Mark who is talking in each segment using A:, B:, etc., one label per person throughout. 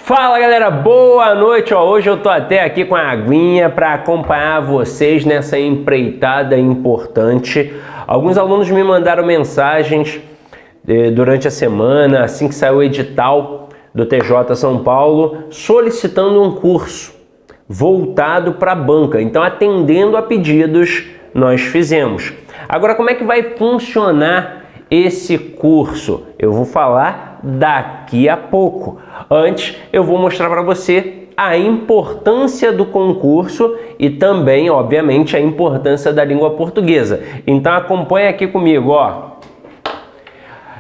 A: Fala galera, boa noite. Hoje eu tô até aqui com a aguinha para acompanhar vocês nessa empreitada importante. Alguns alunos me mandaram mensagens durante a semana, assim que saiu o edital do TJ São Paulo, solicitando um curso voltado para a banca. Então, atendendo a pedidos, nós fizemos. Agora, como é que vai funcionar esse curso? Eu vou falar daqui a pouco. Antes, eu vou mostrar para você a importância do concurso e também, obviamente, a importância da língua portuguesa. Então, acompanha aqui comigo, ó.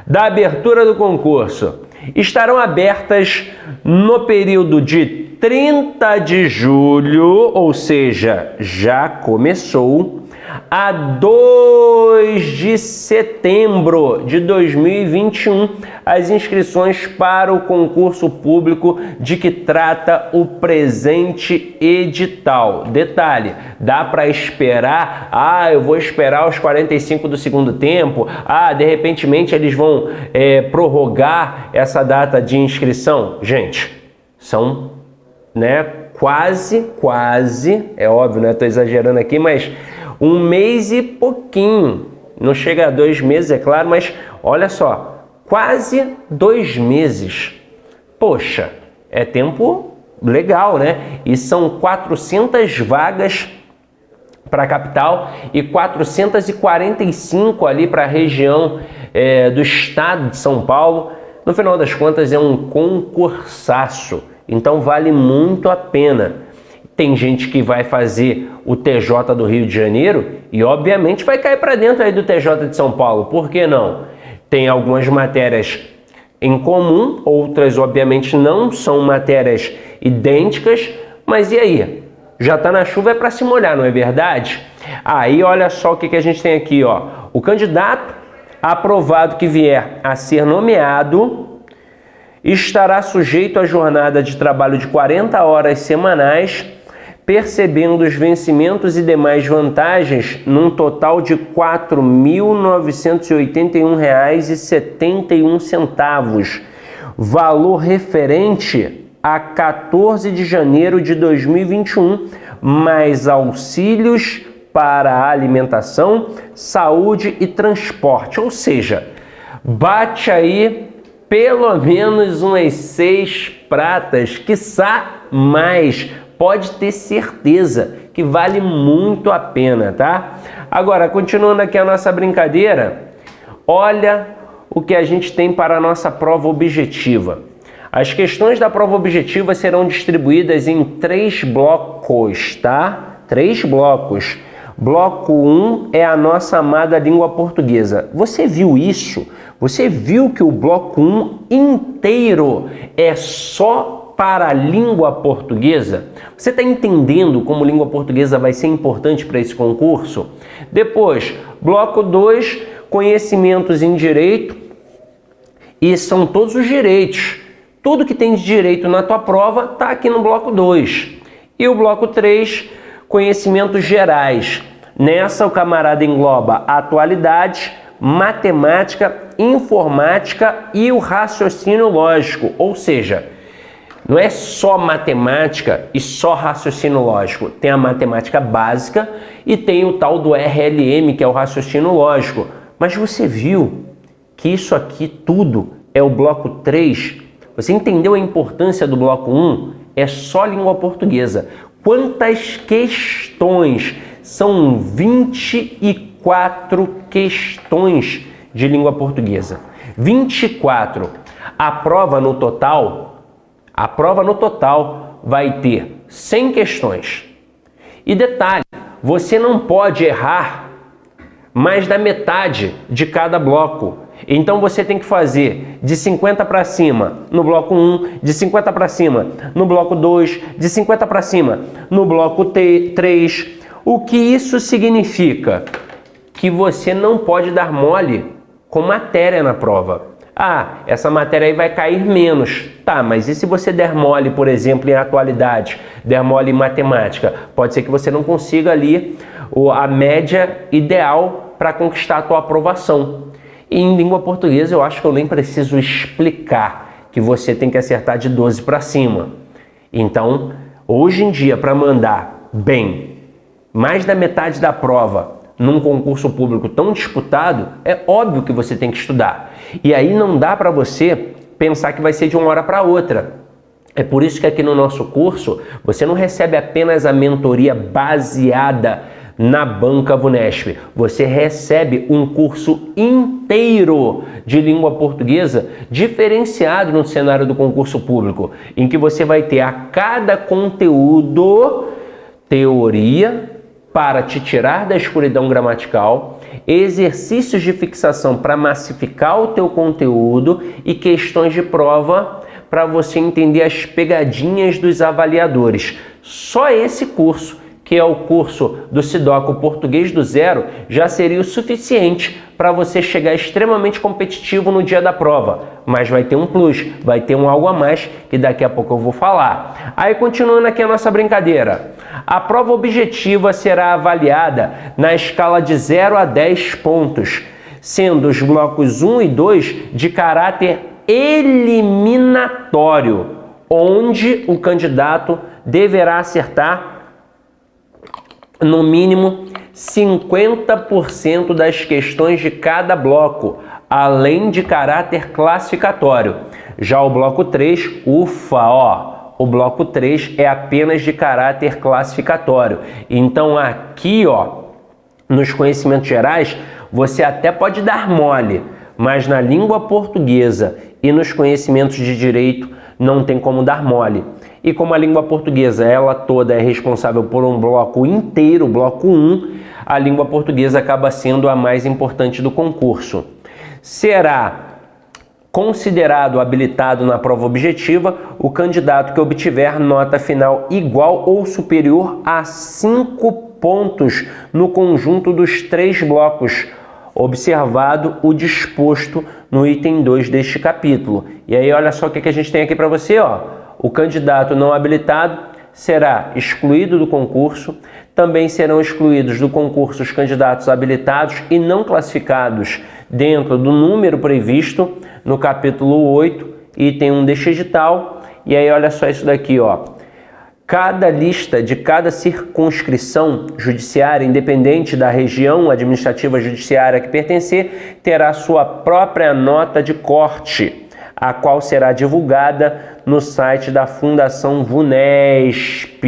A: Da abertura do concurso. Estarão abertas no período de 30 de julho, ou seja, já começou, a 2 de setembro de 2021, as inscrições para o concurso público de que trata o presente edital. Detalhe, dá para esperar, eu vou esperar os 45 do segundo tempo, de repentemente eles vão prorrogar essa data de inscrição. Gente, são, quase, é óbvio, estou exagerando aqui, mas 1 mês e pouquinho, não chega a 2 meses, é claro, mas olha só, quase 2 meses. Poxa, é tempo legal, né? E são 400 vagas para a capital e 445 ali para a região do estado de São Paulo. No final das contas, é um concursaço, então vale muito a pena. Tem gente que vai fazer o TJ do Rio de Janeiro e, obviamente, vai cair para dentro aí do TJ de São Paulo. Por que não? Tem algumas matérias em comum, outras, obviamente, não são matérias idênticas, mas e aí? Já está na chuva, é para se molhar, não é verdade? Aí, olha só o que a gente tem aqui, ó. O candidato aprovado que vier a ser nomeado estará sujeito à jornada de trabalho de 40 horas semanais, percebendo os vencimentos e demais vantagens num total de R$ 4.981,71, valor referente a 14 de janeiro de 2021, mais auxílios para a alimentação, saúde e transporte. Ou seja, bate aí pelo menos umas 6 pratas, quiçá mais. Pode ter certeza que vale muito a pena, tá? Agora, continuando aqui a nossa brincadeira, olha o que a gente tem para a nossa prova objetiva. As questões da prova objetiva serão distribuídas em 3 blocos, tá? 3 blocos. Bloco 1 é a nossa amada língua portuguesa. Você viu isso? Você viu que o bloco 1 inteiro é só para a língua portuguesa? Você está entendendo como língua portuguesa vai ser importante para esse concurso? Depois, bloco 2, conhecimentos em direito, e são todos os direitos. Tudo que tem de direito na tua prova está aqui no bloco 2. E o bloco 3, conhecimentos gerais. Nessa, o camarada engloba atualidades, matemática, informática e o raciocínio lógico, ou seja, não é só matemática e só raciocínio lógico. Tem a matemática básica e tem o tal do RLM, que é o raciocínio lógico. Mas você viu que isso aqui tudo é o bloco 3? Você entendeu a importância do bloco 1? É só língua portuguesa. Quantas questões? São 24 questões de língua portuguesa. 24. A prova no total vai ter 100 questões. E detalhe, você não pode errar mais da metade de cada bloco. Então você tem que fazer de 50 para cima no bloco 1, de 50 para cima no bloco 2, de 50 para cima no bloco 3. O que isso significa? Que você não pode dar mole com matéria na prova. Essa matéria aí vai cair menos. Tá, mas e se você der mole, por exemplo, em atualidade, der mole em matemática? Pode ser que você não consiga ali a média ideal para conquistar a tua aprovação. E em língua portuguesa eu acho que eu nem preciso explicar que você tem que acertar de 12 para cima. Então, hoje em dia, para mandar bem, mais da metade da prova num concurso público tão disputado, é óbvio que você tem que estudar. E aí não dá para você pensar que vai ser de uma hora para outra. É por isso que aqui no nosso curso, você não recebe apenas a mentoria baseada na Banca Vunesp. Você recebe um curso inteiro de língua portuguesa diferenciado no cenário do concurso público, em que você vai ter a cada conteúdo teoria para te tirar da escuridão gramatical, exercícios de fixação para massificar o teu conteúdo e questões de prova para você entender as pegadinhas dos avaliadores. Só esse curso, que é o curso do Sidoca Português do Zero, já seria o suficiente para você chegar extremamente competitivo no dia da prova. Mas vai ter um plus, vai ter um algo a mais que daqui a pouco eu vou falar. Aí, continuando aqui a nossa brincadeira. A prova objetiva será avaliada na escala de 0 a 10 pontos, sendo os blocos 1 e 2 de caráter eliminatório, onde o candidato deverá acertar no mínimo 50% das questões de cada bloco, além de caráter classificatório. Já o bloco 3, o bloco 3 é apenas de caráter classificatório. Então aqui, nos conhecimentos gerais, você até pode dar mole, mas na língua portuguesa e nos conhecimentos de direito não tem como dar mole. E como a língua portuguesa, ela toda é responsável por um bloco inteiro, bloco 1, a língua portuguesa acaba sendo a mais importante do concurso. Será considerado habilitado na prova objetiva o candidato que obtiver nota final igual ou superior a 5 pontos no conjunto dos 3 blocos, observado o disposto no item 2 deste capítulo. E aí olha só o que a gente tem aqui para você, O candidato não habilitado será excluído do concurso. Também serão excluídos do concurso os candidatos habilitados e não classificados dentro do número previsto no capítulo 8, item 1 deste edital. E aí olha só isso daqui, Cada lista de cada circunscrição judiciária, independente da região administrativa judiciária que pertencer, terá sua própria nota de corte, a qual será divulgada no site da Fundação Vunesp.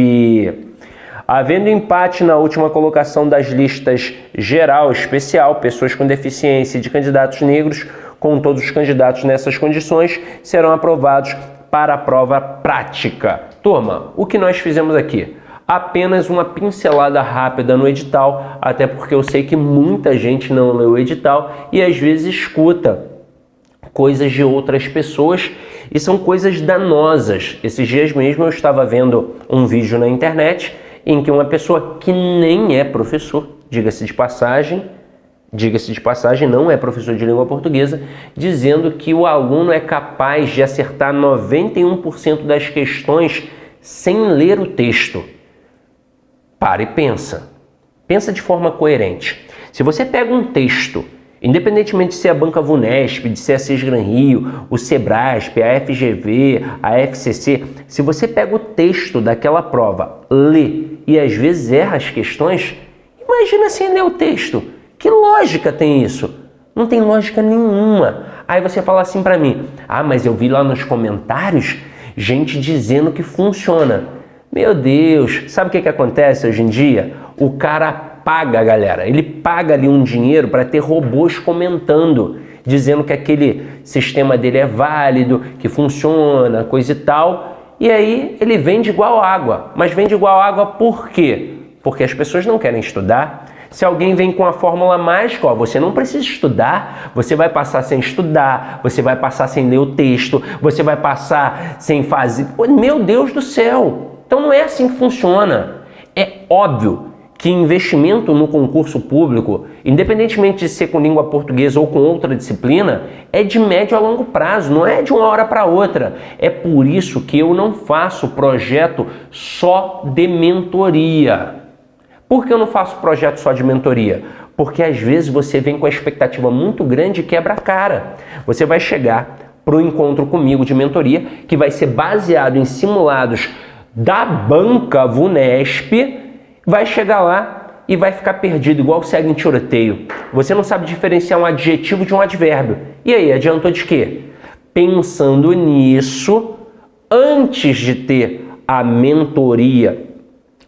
A: Havendo empate na última colocação das listas geral, especial, pessoas com deficiência e de candidatos negros, com todos os candidatos nessas condições, serão aprovados para a prova prática. Turma, o que nós fizemos aqui? Apenas uma pincelada rápida no edital, até porque eu sei que muita gente não leu o edital e às vezes escuta coisas de outras pessoas e são coisas danosas. Esses dias mesmo eu estava vendo um vídeo na internet em que uma pessoa que nem é professor, diga-se de passagem, não é professor de língua portuguesa, dizendo que o aluno é capaz de acertar 91% das questões sem ler o texto. Para e pensa. Pensa de forma coerente. Se você pega um texto, independentemente de ser a Banca Vunesp, de ser a Sesgran Rio, o Sebrasp, a FGV, a FCC, se você pega o texto daquela prova, lê e às vezes erra as questões, imagina sem ler o texto. Que lógica tem isso? Não tem lógica nenhuma. Aí você fala assim pra mim, mas eu vi lá nos comentários gente dizendo que funciona. Meu Deus, sabe o que acontece hoje em dia? O cara paga, galera, ele paga ali um dinheiro para ter robôs comentando, dizendo que aquele sistema dele é válido, que funciona, coisa e tal. E aí ele vende igual água. Mas vende igual água por quê? Porque as pessoas não querem estudar. Se alguém vem com a fórmula mágica, você não precisa estudar, você vai passar sem estudar, você vai passar sem ler o texto, você vai passar sem fazer... Meu Deus do céu! Então não é assim que funciona. É óbvio que investimento no concurso público, independentemente de ser com língua portuguesa ou com outra disciplina, é de médio a longo prazo, não é de uma hora para outra. É por isso que eu não faço projeto só de mentoria. Por que eu não faço projeto só de mentoria? Porque às vezes você vem com a expectativa muito grande e quebra a cara. Você vai chegar para o encontro comigo de mentoria, que vai ser baseado em simulados da banca VUNESP. Vai chegar lá e vai ficar perdido, igual segue em tiroteio. Você não sabe diferenciar um adjetivo de um advérbio. E aí, adiantou de quê? Pensando nisso, antes de ter a mentoria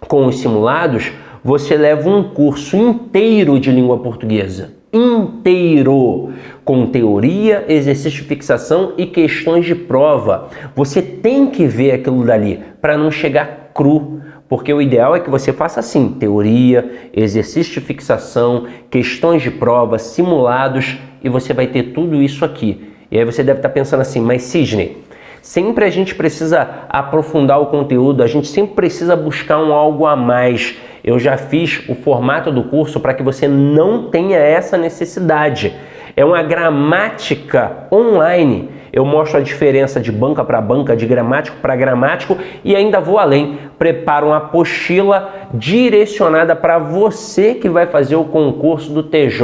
A: com os simulados, você leva um curso inteiro de língua portuguesa. Inteiro! Com teoria, exercício de fixação e questões de prova. Você tem que ver aquilo dali para não chegar cru. Porque o ideal é que você faça assim: teoria, exercício de fixação, questões de prova, simulados, e você vai ter tudo isso aqui. E aí você deve estar pensando assim: mas Sidney, sempre a gente precisa aprofundar o conteúdo, a gente sempre precisa buscar um algo a mais. Eu já fiz o formato do curso para que você não tenha essa necessidade. É uma gramática online. Eu mostro a diferença de banca para banca, de gramático para gramático e ainda vou além. Preparo uma apostila direcionada para você que vai fazer o concurso do TJ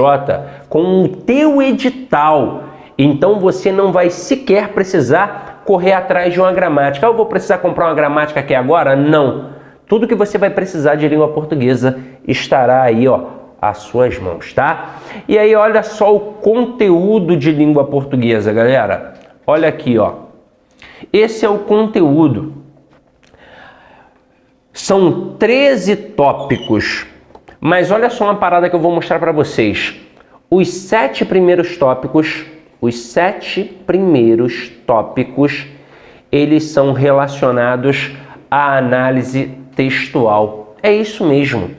A: com o teu edital. Então você não vai sequer precisar correr atrás de uma gramática. Eu vou precisar comprar uma gramática aqui agora? Não. Tudo que você vai precisar de língua portuguesa estará aí, ó, às suas mãos, tá? E aí, olha só o conteúdo de língua portuguesa, galera. Olha aqui, ó. Esse é o conteúdo. São 13 tópicos. Mas olha só uma parada que eu vou mostrar para vocês. Os 7 primeiros tópicos, eles são relacionados à análise textual. É isso mesmo.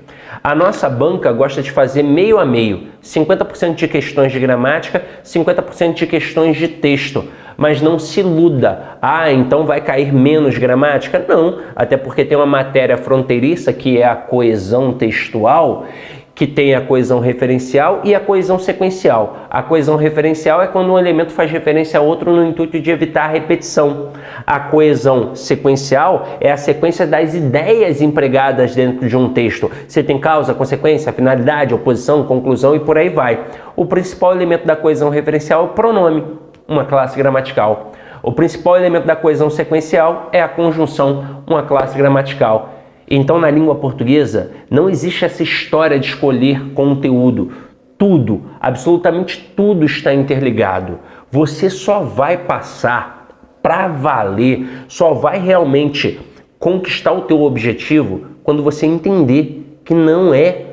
A: A nossa banca gosta de fazer meio a meio, 50% de questões de gramática, 50% de questões de texto. Mas não se iluda, então vai cair menos gramática? Não, até porque tem uma matéria fronteiriça que é a coesão textual, que tem a coesão referencial e a coesão sequencial. A coesão referencial é quando um elemento faz referência a outro no intuito de evitar a repetição. A coesão sequencial é a sequência das ideias empregadas dentro de um texto. Você tem causa, consequência, finalidade, oposição, conclusão e por aí vai. O principal elemento da coesão referencial é o pronome, uma classe gramatical. O principal elemento da coesão sequencial é a conjunção, uma classe gramatical. Então, na língua portuguesa, não existe essa história de escolher conteúdo. Tudo, absolutamente tudo está interligado. Você só vai passar para valer, só vai realmente conquistar o teu objetivo quando você entender que não é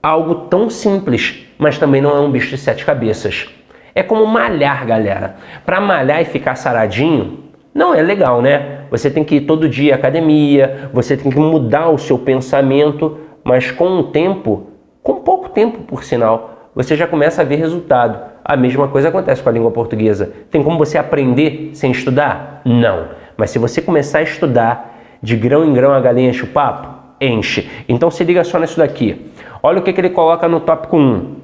A: algo tão simples, mas também não é um bicho de 7 cabeças. É como malhar, galera. Para malhar e ficar saradinho, não é legal, né? Você tem que ir todo dia à academia, você tem que mudar o seu pensamento, mas com o tempo, com pouco tempo por sinal, você já começa a ver resultado. A mesma coisa acontece com a língua portuguesa. Tem como você aprender sem estudar? Não. Mas se você começar a estudar, de grão em grão a galinha enche o papo? Enche. Então se liga só nisso daqui. Olha o que ele coloca no tópico 1.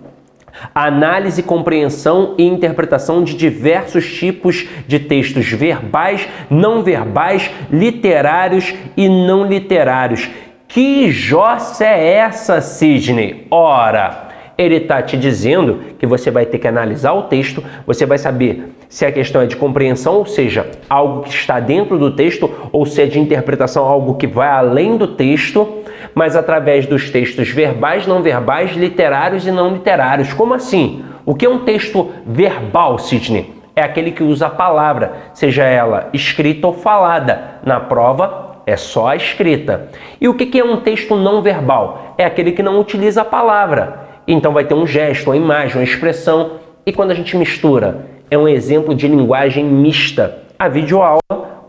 A: Análise, compreensão e interpretação de diversos tipos de textos verbais, não verbais, literários e não literários. Que jossa é essa, Sidney? Ora, ele está te dizendo que você vai ter que analisar o texto, você vai saber se a questão é de compreensão, ou seja, algo que está dentro do texto, ou se é de interpretação, algo que vai além do texto, mas através dos textos verbais, não verbais, literários e não literários. Como assim? O que é um texto verbal, Sidney? É aquele que usa a palavra, seja ela escrita ou falada. Na prova, é só a escrita. E o que é um texto não verbal? É aquele que não utiliza a palavra. Então vai ter um gesto, uma imagem, uma expressão. E quando a gente mistura, é um exemplo de linguagem mista. A videoaula,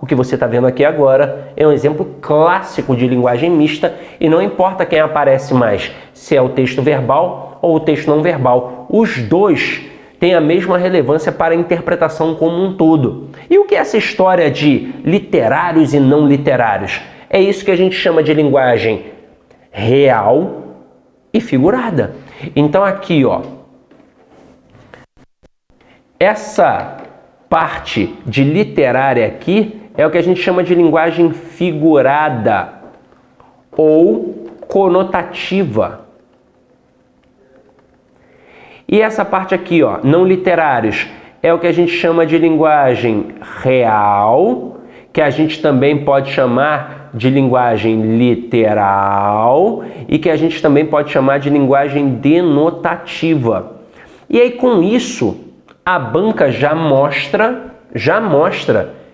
A: o que você está vendo aqui agora, é um exemplo clássico de linguagem mista e não importa quem aparece mais, se é o texto verbal ou o texto não verbal. Os dois têm a mesma relevância para a interpretação como um todo. E o que é essa história de literários e não literários? É isso que a gente chama de linguagem real e figurada. Então aqui, ó, essa parte de literária aqui é o que a gente chama de linguagem figurada ou conotativa. E essa parte aqui, ó, não literários, é o que a gente chama de linguagem real, que a gente também pode chamar de linguagem literal e que a gente também pode chamar de linguagem denotativa. E aí, com isso, a banca já mostra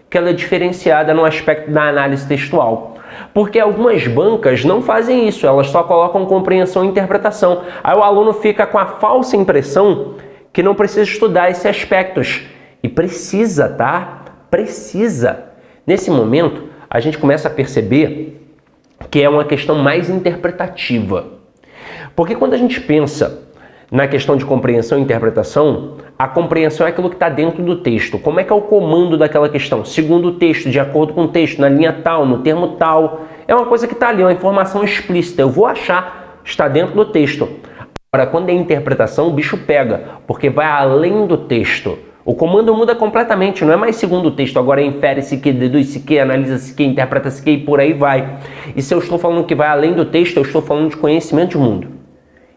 A: que ela é diferenciada no aspecto da análise textual. Porque algumas bancas não fazem isso, elas só colocam compreensão e interpretação. Aí o aluno fica com a falsa impressão que não precisa estudar esses aspectos. E precisa, tá? Precisa. Nesse momento, a gente começa a perceber que é uma questão mais interpretativa. Porque quando a gente pensa na questão de compreensão e interpretação, a compreensão é aquilo que está dentro do texto. Como é que é o comando daquela questão? Segundo o texto, de acordo com o texto, na linha tal, no termo tal. É uma coisa que está ali, uma informação explícita. Eu vou achar, está dentro do texto. Agora, quando é interpretação, o bicho pega, porque vai além do texto. O comando muda completamente, não é mais segundo o texto, agora infere-se que, deduz-se que, analisa-se que, interpreta-se que e por aí vai. E se eu estou falando que vai além do texto, eu estou falando de conhecimento de mundo.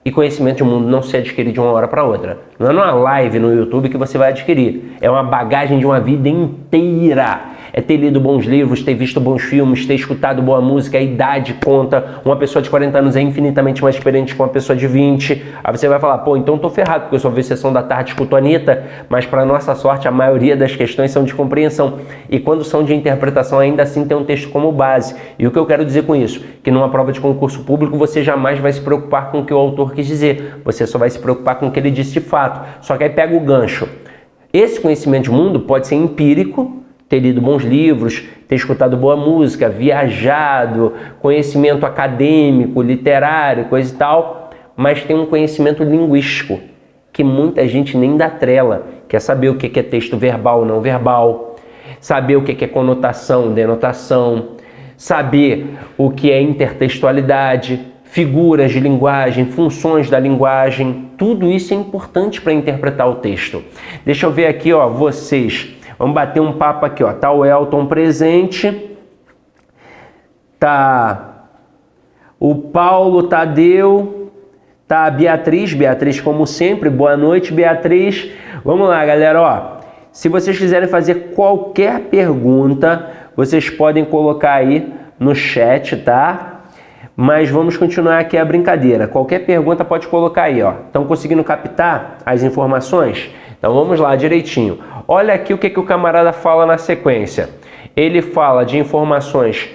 A: E conhecimento de mundo não se adquire de uma hora para outra. Não é numa live no YouTube que você vai adquirir. É uma bagagem de uma vida inteira. É ter lido bons livros, ter visto bons filmes, ter escutado boa música, a idade conta. Uma pessoa de 40 anos é infinitamente mais experiente que uma pessoa de 20. Aí você vai falar, pô, então eu tô ferrado, porque eu só vi Sessão da Tarde, escuto a Anitta. Mas para nossa sorte, a maioria das questões são de compreensão. E quando são de interpretação, ainda assim tem um texto como base. E o que eu quero dizer com isso? Que numa prova de concurso público, você jamais vai se preocupar com o que o autor quis dizer. Você só vai se preocupar com o que ele disse de fato. Só que aí pega o gancho. Esse conhecimento de mundo pode ser empírico, ter lido bons livros, ter escutado boa música, viajado, conhecimento acadêmico, literário, coisa e tal, mas tem um conhecimento linguístico, que muita gente nem dá trela, quer saber o que é texto verbal, não verbal, saber o que é conotação, denotação, saber o que é intertextualidade, figuras de linguagem, funções da linguagem, tudo isso é importante para interpretar o texto. Deixa eu ver aqui, ó, vocês... Vamos bater um papo aqui, ó. Tá o Elton presente. Tá o Paulo Tadeu. Tá a Beatriz. Beatriz, como sempre. Boa noite, Beatriz. Vamos lá, galera, ó. Se vocês quiserem fazer qualquer pergunta, vocês podem colocar aí no chat, tá? Mas vamos continuar aqui a brincadeira. Qualquer pergunta pode colocar aí, ó. Estão conseguindo captar as informações? Então vamos lá direitinho. Olha aqui o que o camarada fala na sequência. Ele fala de informações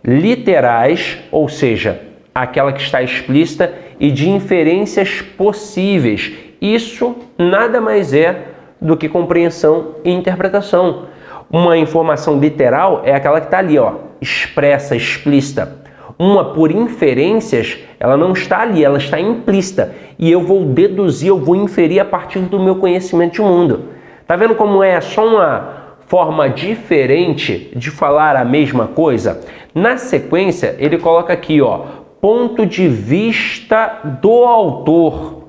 A: literais, ou seja, aquela que está explícita, e de inferências possíveis. Isso nada mais é do que compreensão e interpretação. Uma informação literal é aquela que está ali, ó, expressa, explícita. Uma por inferências, ela não está ali, ela está implícita. E eu vou deduzir, eu vou inferir a partir do meu conhecimento de mundo. Tá vendo como é só uma forma diferente de falar a mesma coisa? Na sequência, ele coloca aqui, ó, ponto de vista do autor.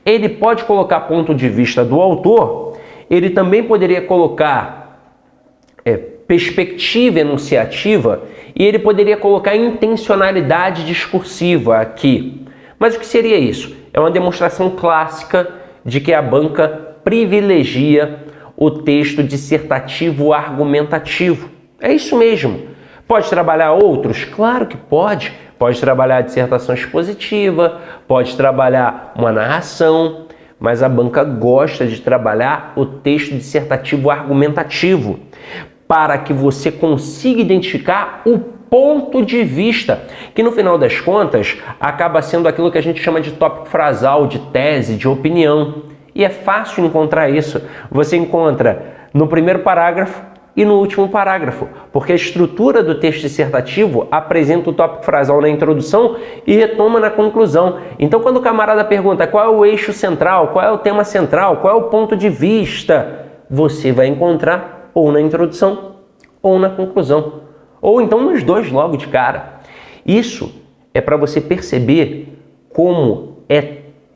A: Ele pode colocar ponto de vista do autor, ele também poderia colocar perspectiva enunciativa e ele poderia colocar intencionalidade discursiva aqui. Mas o que seria isso? É uma demonstração clássica de que a banca privilegia o texto dissertativo argumentativo. É isso mesmo. Pode trabalhar outros? Claro que pode. Pode trabalhar a dissertação expositiva, pode trabalhar uma narração, mas a banca gosta de trabalhar o texto dissertativo argumentativo para que você consiga identificar o ponto de vista, que no final das contas acaba sendo aquilo que a gente chama de tópico frasal, de tese, de opinião. E é fácil encontrar isso. Você encontra no primeiro parágrafo e no último parágrafo, porque a estrutura do texto dissertativo apresenta o tópico frasal na introdução e retoma na conclusão. Então, quando o camarada pergunta qual é o eixo central, qual é o tema central, qual é o ponto de vista, você vai encontrar ou na introdução ou na conclusão, ou então nos dois logo de cara. Isso é para você perceber como é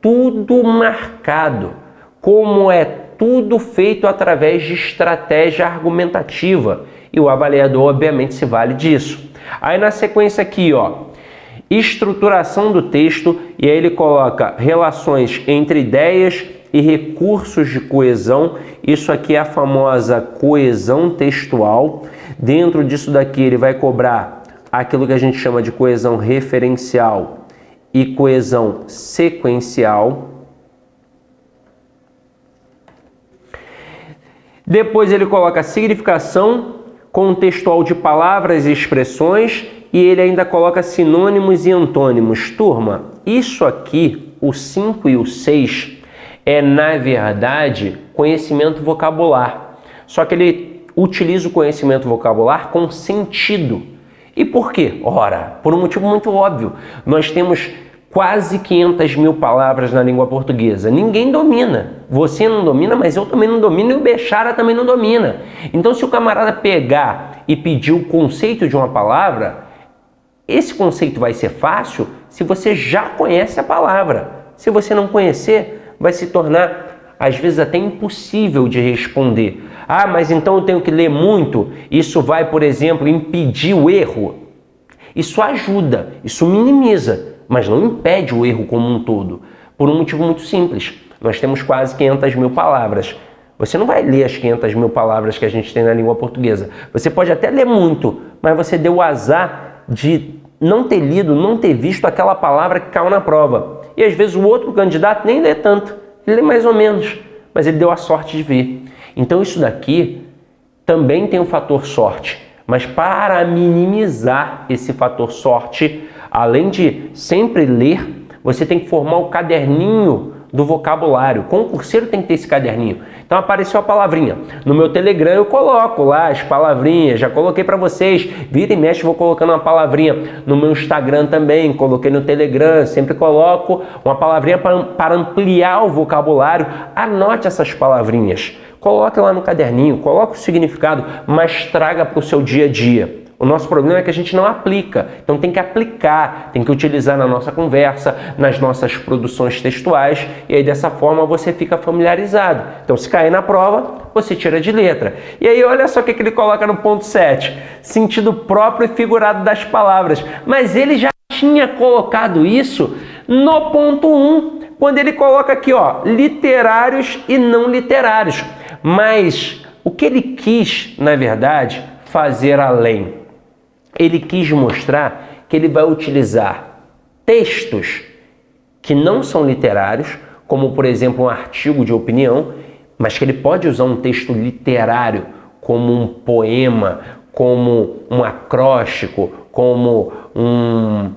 A: tudo marcado, como é tudo feito através de estratégia argumentativa. E o avaliador, obviamente, se vale disso. Aí na sequência aqui, ó, estruturação do texto, e aí ele coloca relações entre ideias e recursos de coesão. Isso aqui é a famosa coesão textual. Dentro disso daqui ele vai cobrar aquilo que a gente chama de coesão referencial e coesão sequencial. Depois ele coloca significação contextual de palavras e expressões e ele ainda coloca sinônimos e antônimos. Turma, isso aqui, o 5 e o 6, é na verdade conhecimento vocabular. Só que ele utiliza o conhecimento vocabular com sentido. E por quê? Ora, por um motivo muito óbvio. Nós temos quase 500 mil palavras na língua portuguesa. Ninguém domina. Você não domina, mas eu também não domino e o Bechara também não domina. Então, se o camarada pegar e pedir o conceito de uma palavra, esse conceito vai ser fácil se você já conhece a palavra. Se você não conhecer, vai se tornar, às vezes, até impossível de responder. Ah, mas então eu tenho que ler muito? Isso vai, por exemplo, impedir o erro? Isso ajuda, isso minimiza, mas não impede o erro como um todo. Por um motivo muito simples. Nós temos quase 500 mil palavras. Você não vai ler as 500 mil palavras que a gente tem na língua portuguesa. Você pode até ler muito, mas você deu o azar de não ter lido, não ter visto aquela palavra que caiu na prova. E às vezes o outro candidato nem lê tanto, ele lê mais ou menos, mas ele deu a sorte de ver. Então isso daqui também tem um fator sorte, mas para minimizar esse fator sorte, além de sempre ler, você tem que formar o caderninho do vocabulário. O concurseiro tem que ter esse caderninho. Então apareceu a palavrinha. No meu Telegram eu coloco lá as palavrinhas, já coloquei para vocês. Vira e mexe, vou colocando uma palavrinha. No meu Instagram também, coloquei no Telegram, sempre coloco uma palavrinha para ampliar o vocabulário. Anote essas palavrinhas. Coloque lá no caderninho, coloque o significado, mas traga para o seu dia a dia. O nosso problema é que a gente não aplica, então tem que aplicar, tem que utilizar na nossa conversa, nas nossas produções textuais, e aí dessa forma você fica familiarizado. Então se cair na prova, você tira de letra. E aí olha só o que ele coloca no ponto 7, sentido próprio e figurado das palavras. Mas ele já tinha colocado isso no ponto 1, quando ele coloca aqui, ó, literários e não literários. Mas o que ele quis, na verdade, fazer além? Ele quis mostrar que ele vai utilizar textos que não são literários, como por exemplo um artigo de opinião, mas que ele pode usar um texto literário como um poema, como um acróstico, como um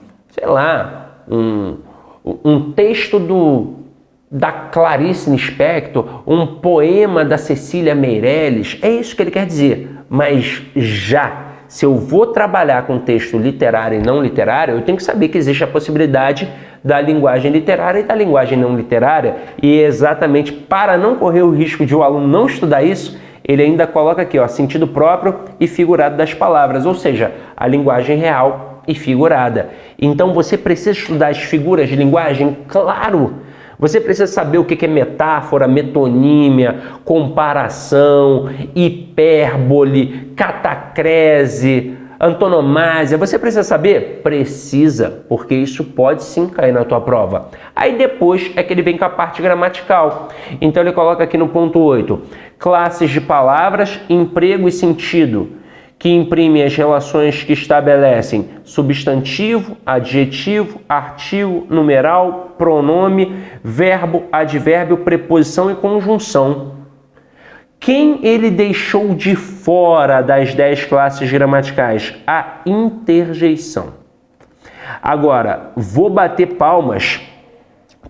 A: texto da Clarice Lispector, um poema da Cecília Meirelles. É isso que ele quer dizer. Mas se eu vou trabalhar com texto literário e não literário, eu tenho que saber que existe a possibilidade da linguagem literária e da linguagem não literária. E exatamente para não correr o risco de o aluno não estudar isso, ele ainda coloca aqui, ó, sentido próprio e figurado das palavras, ou seja, a linguagem real e figurada. Então você precisa estudar as figuras de linguagem? Claro! Você precisa saber o que é metáfora, metonímia, comparação, hipérbole, catacrese, antonomásia. Você precisa saber? Precisa, porque isso pode sim cair na tua prova. Aí depois é que ele vem com a parte gramatical. Então ele coloca aqui no ponto 8, classes de palavras, emprego e sentido, que imprimem as relações que estabelecem substantivo, adjetivo, artigo, numeral, pronome, verbo, advérbio, preposição e conjunção. Quem ele deixou de fora das 10 classes gramaticais? A interjeição. Agora, vou bater palmas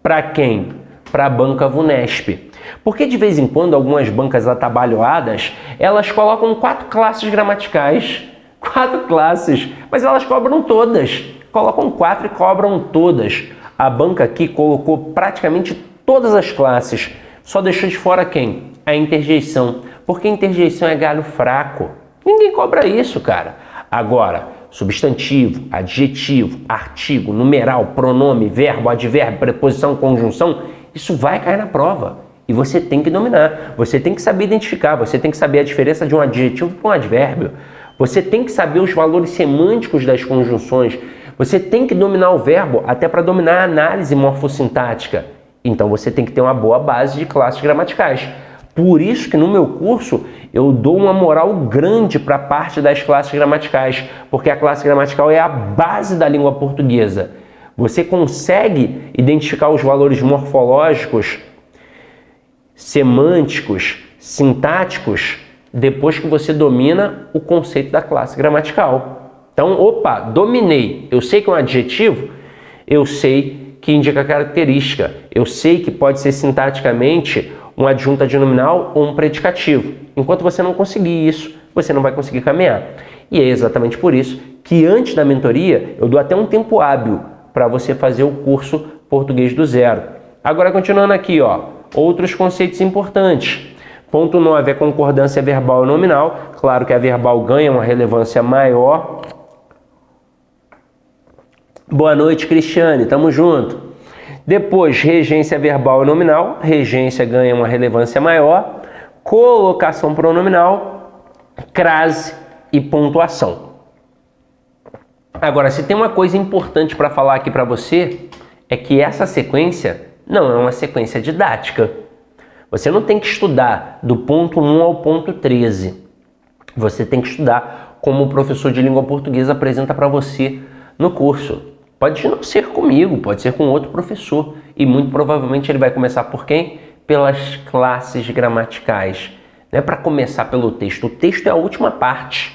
A: para quem? Para a banca VUNESP. Porque de vez em quando algumas bancas atabalhoadas, elas colocam 4 classes gramaticais, 4 classes, mas elas cobram todas. Colocam 4 e cobram todas. A banca aqui colocou praticamente todas as classes, só deixou de fora quem? A interjeição, porque interjeição é galho fraco. Ninguém cobra isso, cara. Agora, substantivo, adjetivo, artigo, numeral, pronome, verbo, advérbio, preposição, conjunção, isso vai cair na prova. E você tem que dominar, você tem que saber identificar, você tem que saber a diferença de um adjetivo para um advérbio. Você tem que saber os valores semânticos das conjunções. Você tem que dominar o verbo até para dominar a análise morfossintática. Então você tem que ter uma boa base de classes gramaticais. Por isso que no meu curso eu dou uma moral grande para a parte das classes gramaticais, porque a classe gramatical é a base da língua portuguesa. Você consegue identificar os valores morfológicos, semânticos, sintáticos, depois que você domina o conceito da classe gramatical. Então, opa, dominei. Eu sei que é um adjetivo, eu sei que indica característica, eu sei que pode ser sintaticamente um adjunto adnominal ou um predicativo. Enquanto você não conseguir isso, você não vai conseguir caminhar. E é exatamente por isso que antes da mentoria eu dou até um tempo hábil para você fazer o curso Português do Zero. Agora, continuando aqui, ó, outros conceitos importantes. Ponto 9 é concordância verbal e nominal. Claro que a verbal ganha uma relevância maior. Boa noite, Cristiane, tamo junto. Depois, regência verbal e nominal. Regência ganha uma relevância maior. Colocação pronominal, crase e pontuação. Agora, se tem uma coisa importante para falar aqui para você, é que essa sequência não é uma sequência didática. Você não tem que estudar do ponto 1 ao ponto 13. Você tem que estudar como o professor de língua portuguesa apresenta para você no curso. Pode não ser comigo, pode ser com outro professor. E muito provavelmente ele vai começar por quem? Pelas classes gramaticais. Não é para começar pelo texto. O texto é a última parte.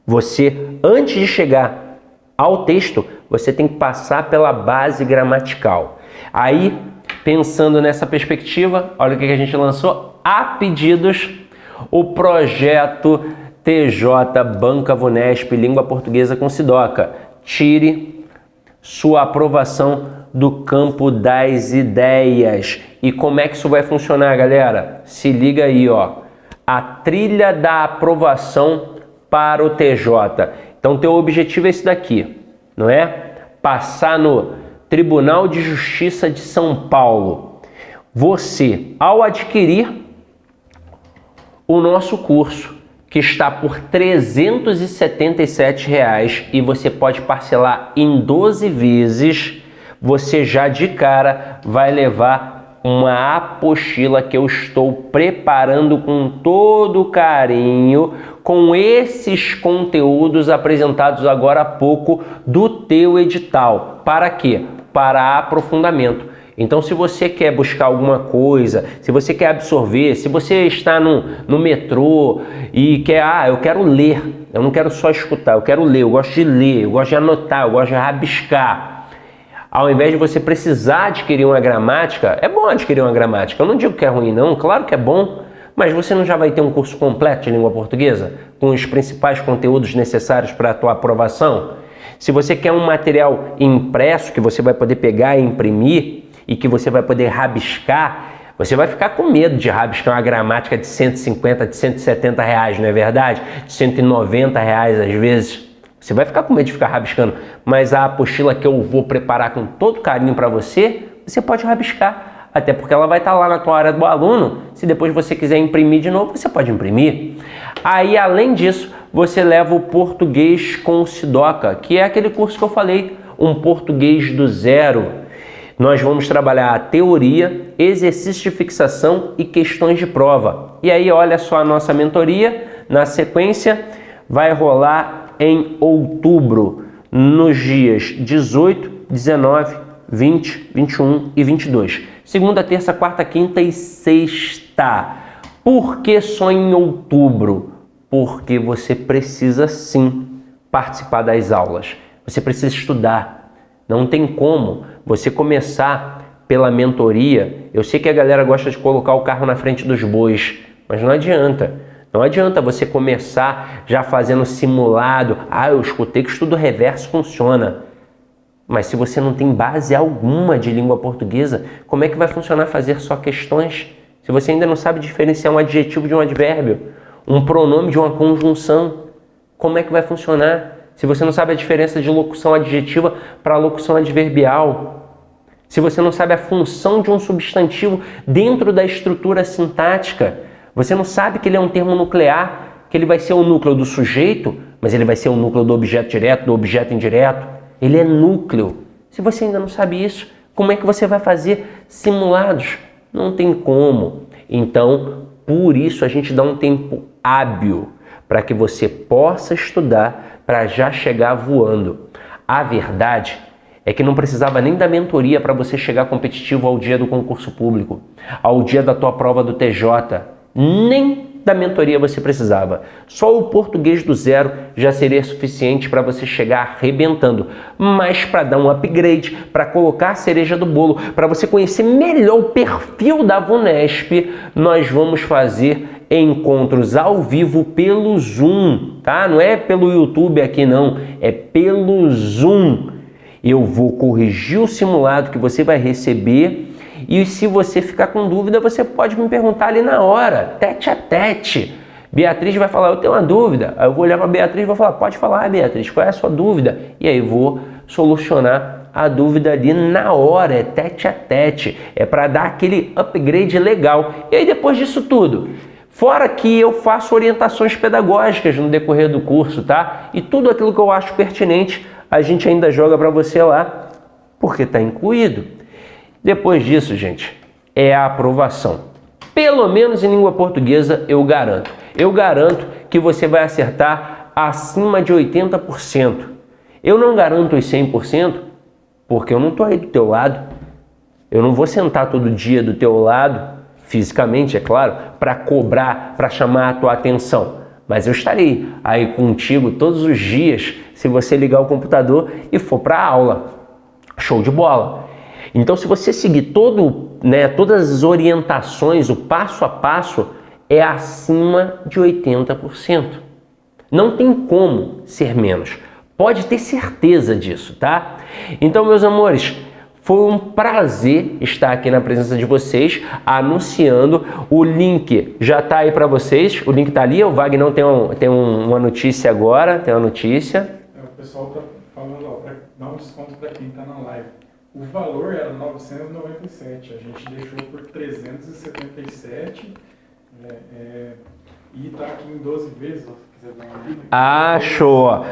A: Você, antes de chegar ao texto, você tem que passar pela base gramatical. Aí, pensando nessa perspectiva, olha o que a gente lançou. A pedidos, o projeto TJ Banca Vunesp Língua Portuguesa com Sidoca. Tire sua aprovação do campo das ideias. E como é que isso vai funcionar, galera? Se liga aí, ó. A trilha da aprovação para o TJ. Então, teu objetivo é esse daqui, não é? Passar no Tribunal de Justiça de São Paulo. Você, ao adquirir o nosso curso, que está por R$ 377 e você pode parcelar em 12 vezes, você já de cara vai levar uma apostila que eu estou preparando com todo carinho, com esses conteúdos apresentados agora há pouco do teu edital. Para quê? Para aprofundamento. Então, se você quer buscar alguma coisa, se você quer absorver, se você está no metrô e quer, eu quero ler, eu não quero só escutar, eu quero ler, eu gosto de ler, eu gosto de anotar, eu gosto de rabiscar. Ao invés de você precisar adquirir uma gramática, é bom adquirir uma gramática. Eu não digo que é ruim não, claro que é bom, mas você não já vai ter um curso completo de língua portuguesa, com os principais conteúdos necessários para a tua aprovação? Se você quer um material impresso que você vai poder pegar e imprimir, e que você vai poder rabiscar, você vai ficar com medo de rabiscar uma gramática de 150, de 170 reais, não é verdade? De 190 reais às vezes. Você vai ficar com medo de ficar rabiscando, mas a apostila que eu vou preparar com todo carinho para você, você pode rabiscar, até porque ela vai estar lá na tua área do aluno. Se depois você quiser imprimir de novo, você pode imprimir. Aí, além disso, você leva o Português com Sidoca, que é aquele curso que eu falei, um português do zero. Nós vamos trabalhar a teoria, exercício de fixação e questões de prova. E aí, olha só a nossa mentoria. Na sequência, vai rolar em outubro, nos dias 18, 19, 20, 21 e 22. Segunda, terça, quarta, quinta e sexta. Por que só em outubro? Porque você precisa sim participar das aulas. Você precisa estudar. Não tem como você começar pela mentoria. Eu sei que a galera gosta de colocar o carro na frente dos bois, mas não adianta. Não adianta você começar já fazendo simulado. Eu escutei que estudo reverso funciona. Mas se você não tem base alguma de língua portuguesa, como é que vai funcionar fazer só questões? Se você ainda não sabe diferenciar um adjetivo de um advérbio, um pronome de uma conjunção, como é que vai funcionar? Se você não sabe a diferença de locução adjetiva para locução adverbial, se você não sabe a função de um substantivo dentro da estrutura sintática, você não sabe que ele é um termo nuclear, que ele vai ser o núcleo do sujeito, mas ele vai ser o núcleo do objeto direto, do objeto indireto. Ele é núcleo. Se você ainda não sabe isso, como é que você vai fazer simulados. Não tem como. Então, por isso a gente dá um tempo hábil para que você possa estudar para já chegar voando. A verdade é que não precisava nem da mentoria para você chegar competitivo ao dia do concurso público, ao dia da tua prova do TJ. Nem da mentoria você precisava. Só o português do zero já seria suficiente para você chegar arrebentando. Mas para dar um upgrade, para colocar a cereja do bolo, para você conhecer melhor o perfil da VUNESP, nós vamos fazer encontros ao vivo pelo Zoom, tá? Não é pelo YouTube aqui não, é pelo Zoom. Eu vou corrigir o simulado que você vai receber e se você ficar com dúvida, você pode me perguntar ali na hora, tete a tete. Beatriz vai falar, eu tenho uma dúvida. Aí eu vou olhar para a Beatriz e vou falar, pode falar, Beatriz, qual é a sua dúvida? E aí eu vou solucionar a dúvida ali na hora, é tete a tete. É para dar aquele upgrade legal. E aí depois disso tudo, fora que eu faço orientações pedagógicas no decorrer do curso, tá? E tudo aquilo que eu acho pertinente, a gente ainda joga para você lá, porque está incluído. Depois disso, gente, é a aprovação. Pelo menos em língua portuguesa, eu garanto. Eu garanto que você vai acertar acima de 80%. Eu não garanto os 100%, porque eu não estou aí do teu lado. Eu não vou sentar todo dia do teu lado, fisicamente, é claro, para cobrar, para chamar a tua atenção. Mas eu estarei aí contigo todos os dias, se você ligar o computador e for para a aula. Show de bola! Então, se você seguir todas as orientações, o passo a passo, é acima de 80%. Não tem como ser menos. Pode ter certeza disso, tá? Então, meus amores, foi um prazer estar aqui na presença de vocês, anunciando. O link já está aí para vocês. O link está ali. O Wagner tem uma notícia agora. Tem uma notícia.
B: O pessoal está falando, para dar um desconto para quem está na live. O valor era 997, a gente deixou por 377 e está aqui em 12 vezes, se quiser dar uma lida.
A: Ah, show!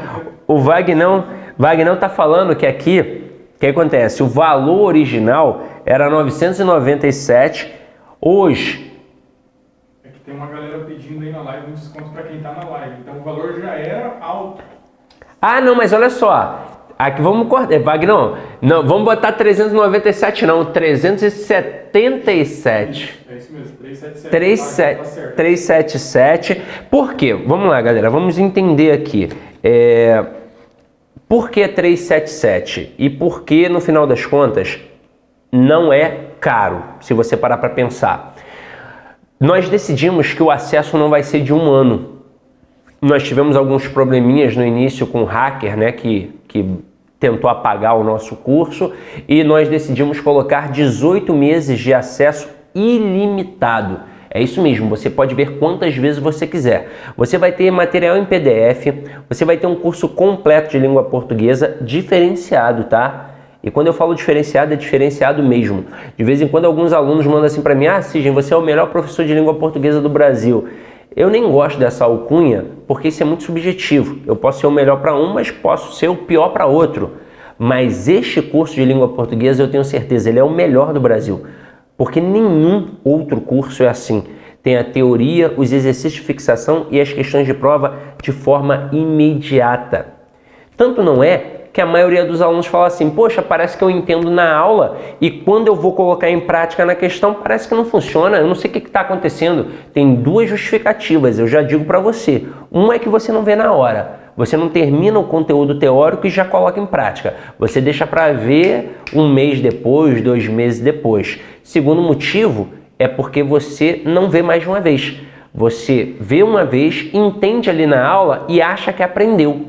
A: O Wagner está falando que aqui, o que acontece? O valor original era 997, hoje...
B: É que tem uma galera pedindo aí na live um desconto para quem está na live, então o valor já era alto.
A: Ah, não, mas olha só... Aqui vamos cortar, Wagner, não, vamos botar 397 não, 377.
B: É isso mesmo,
A: 377. 377. Por quê? Vamos lá, galera, vamos entender aqui. Por que 377? E por que, no final das contas, não é caro, se você parar para pensar. Nós decidimos que o acesso não vai ser de 1 ano. Nós tivemos alguns probleminhas no início com o hacker, né, que tentou apagar o nosso curso, e nós decidimos colocar 18 meses de acesso ilimitado. É isso mesmo, você pode ver quantas vezes você quiser. Você vai ter material em PDF, você vai ter um curso completo de língua portuguesa diferenciado, tá? E quando eu falo diferenciado, é diferenciado mesmo. De vez em quando alguns alunos mandam assim para mim, Sidney, você é o melhor professor de língua portuguesa do Brasil. Eu nem gosto dessa alcunha, porque isso é muito subjetivo. Eu posso ser o melhor para um, mas posso ser o pior para outro. Mas este curso de língua portuguesa, eu tenho certeza, ele é o melhor do Brasil. Porque nenhum outro curso é assim. Tem a teoria, os exercícios de fixação e as questões de prova de forma imediata. Tanto não é que a maioria dos alunos fala assim, poxa, parece que eu entendo na aula e quando eu vou colocar em prática na questão, parece que não funciona, eu não sei o que está acontecendo. Tem 2 justificativas, eu já digo para você. Uma é que você não vê na hora, você não termina o conteúdo teórico e já coloca em prática. Você deixa para ver 1 mês depois, 2 meses depois. Segundo motivo é porque você não vê mais de uma vez. Você vê uma vez, entende ali na aula e acha que aprendeu.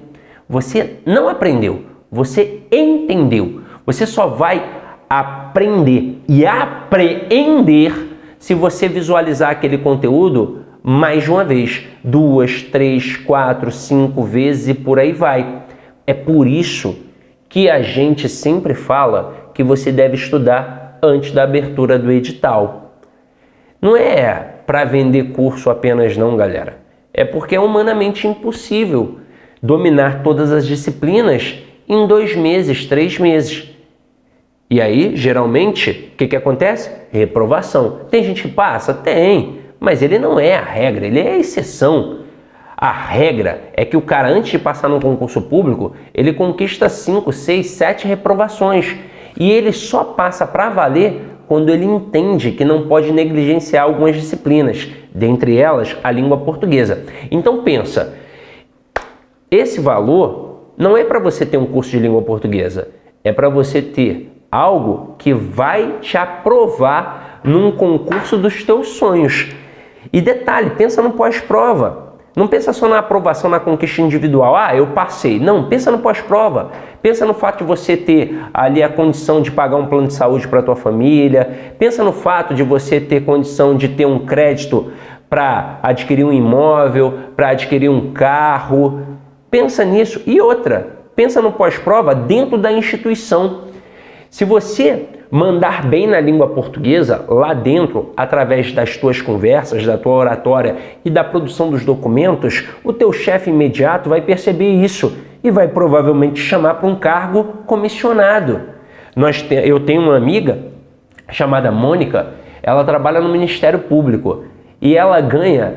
A: Você não aprendeu. Você entendeu. Você só vai aprender e apreender se você visualizar aquele conteúdo mais de uma vez. 2, 3, 4, 5 vezes e por aí vai. É por isso que a gente sempre fala que você deve estudar antes da abertura do edital. Não é para vender curso apenas não, galera. É porque é humanamente impossível dominar todas as disciplinas em 2 meses, 3 meses. E aí, geralmente, o que acontece? Reprovação. Tem gente que passa? Tem, mas ele não é a regra, ele é a exceção. A regra é que o cara, antes de passar no concurso público, ele conquista 5, 6, 7 reprovações. E ele só passa para valer quando ele entende que não pode negligenciar algumas disciplinas, dentre elas a língua portuguesa. Então pensa, esse valor não é para você ter um curso de língua portuguesa, é para você ter algo que vai te aprovar num concurso dos teus sonhos. E detalhe, pensa no pós-prova. Não pensa só na aprovação, na conquista individual. Ah, eu passei. Não, pensa no pós-prova. Pensa no fato de você ter ali a condição de pagar um plano de saúde para a tua família. Pensa no fato de você ter condição de ter um crédito para adquirir um imóvel, para adquirir um carro. Pensa nisso. E outra, pensa no pós-prova dentro da instituição. Se você mandar bem na língua portuguesa, lá dentro, através das tuas conversas, da tua oratória e da produção dos documentos, o teu chefe imediato vai perceber isso e vai provavelmente te chamar para um cargo comissionado. Eu tenho uma amiga chamada Mônica, ela trabalha no Ministério Público e ela ganha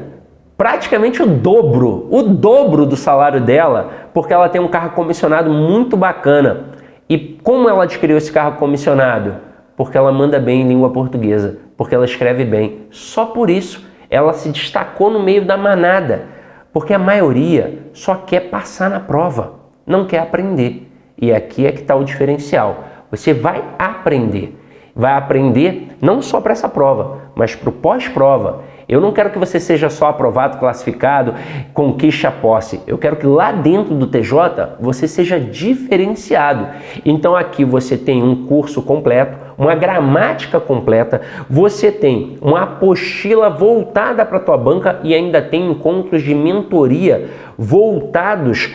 A: praticamente o dobro do salário dela, porque ela tem um cargo comissionado muito bacana. E como ela adquiriu esse cargo comissionado? Porque ela manda bem em língua portuguesa, porque ela escreve bem. Só por isso ela se destacou no meio da manada, porque a maioria só quer passar na prova, não quer aprender. E aqui é que está o diferencial. Você vai aprender não só para essa prova, mas para o pós-prova. Eu não quero que você seja só aprovado, classificado, conquiste a posse. Eu quero que lá dentro do TJ você seja diferenciado. Então aqui você tem um curso completo, uma gramática completa, você tem uma apostila voltada para a tua banca e ainda tem encontros de mentoria voltados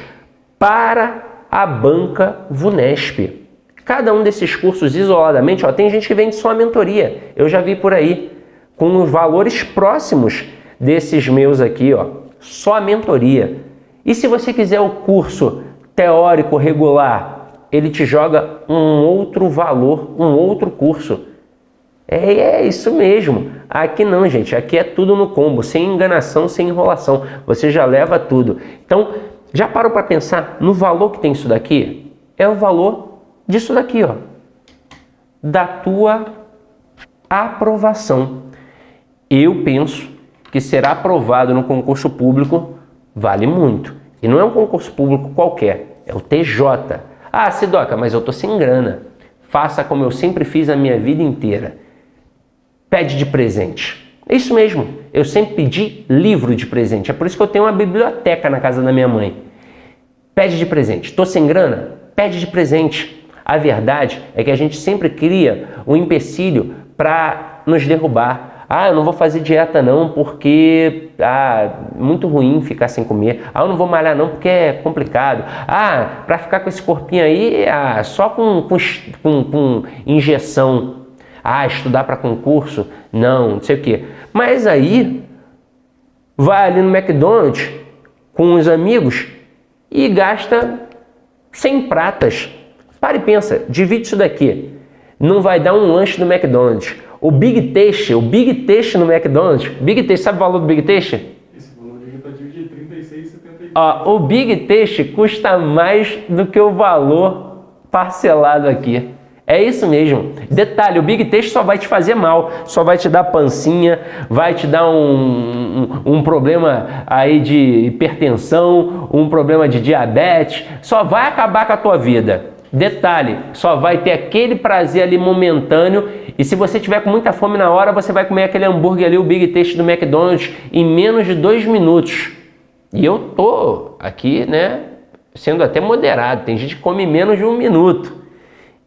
A: para a banca VUNESP. Cada um desses cursos isoladamente, tem gente que vende só a mentoria, eu já vi por aí, com os valores próximos desses meus aqui, só a mentoria. E se você quiser o curso teórico regular, ele te joga um outro valor, um outro curso. É isso mesmo. Aqui não, gente, aqui é tudo no combo, sem enganação, sem enrolação. Você já leva tudo. Então, já parou para pensar no valor que tem isso daqui? É o valor disso daqui, da tua aprovação. Eu penso que ser aprovado no concurso público vale muito. E não é um concurso público qualquer, é o TJ. Ah, Sidoca, mas eu tô sem grana. Faça como eu sempre fiz a minha vida inteira. Pede de presente. É isso mesmo, eu sempre pedi livro de presente. É por isso que eu tenho uma biblioteca na casa da minha mãe. Pede de presente. Tô sem grana? Pede de presente. A verdade é que a gente sempre cria um empecilho para nos derrubar. Ah, eu não vou fazer dieta não porque muito ruim ficar sem comer. Ah, eu não vou malhar não porque é complicado. Ah, para ficar com esse corpinho aí, só com injeção. Ah, estudar para concurso? Não sei o quê. Mas aí, vai ali no McDonald's com os amigos e gasta 100 pratas. Para e pensa, divide isso daqui. Não vai dar um lanche no McDonald's. O Big Taste no McDonald's. Big Taste, sabe o valor do Big Taste?
B: Esse valor aí está dividido em 36,73.
A: O Big Taste custa mais do que o valor parcelado aqui. É isso mesmo. Detalhe, o Big Taste só vai te fazer mal, só vai te dar pancinha, vai te dar um problema aí de hipertensão, um problema de diabetes, só vai acabar com a tua vida. Detalhe, só vai ter aquele prazer ali momentâneo e se você tiver com muita fome na hora, você vai comer aquele hambúrguer ali, o Big Taste do McDonald's, em menos de 2 minutos. E eu tô aqui, sendo até moderado, tem gente que come menos de 1 minuto.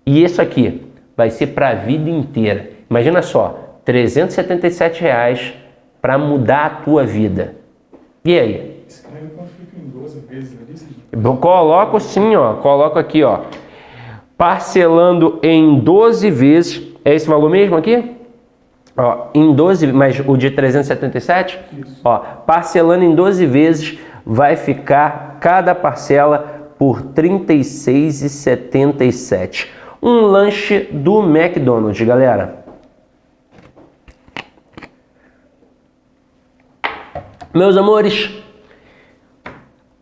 A: E isso aqui vai ser para a vida inteira. Imagina só, R$ 377 para mudar a tua vida. E aí?
B: Escreve quanto fica em 12 vezes ali, Cid?
A: Eu coloco sim, coloco aqui, parcelando em 12 vezes. É esse valor mesmo aqui? Em 12, mas o de 377?
B: Isso.
A: Parcelando em 12 vezes, vai ficar cada parcela por R$ 36,77. um lanche do McDonald's, galera. Meus amores,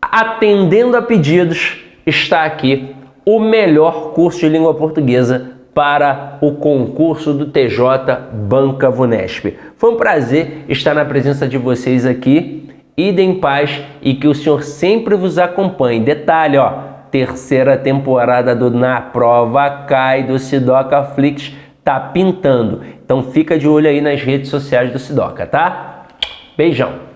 A: atendendo a pedidos, está aqui o melhor curso de língua portuguesa para o concurso do TJ Banca Vunesp. Foi um prazer estar na presença de vocês aqui. Idem em paz e que o Senhor sempre vos acompanhe. Detalhe, ó, terceira temporada do Na Prova Cai do Sidoca Flix tá pintando. Então fica de olho aí nas redes sociais do Sidoca, tá? Beijão!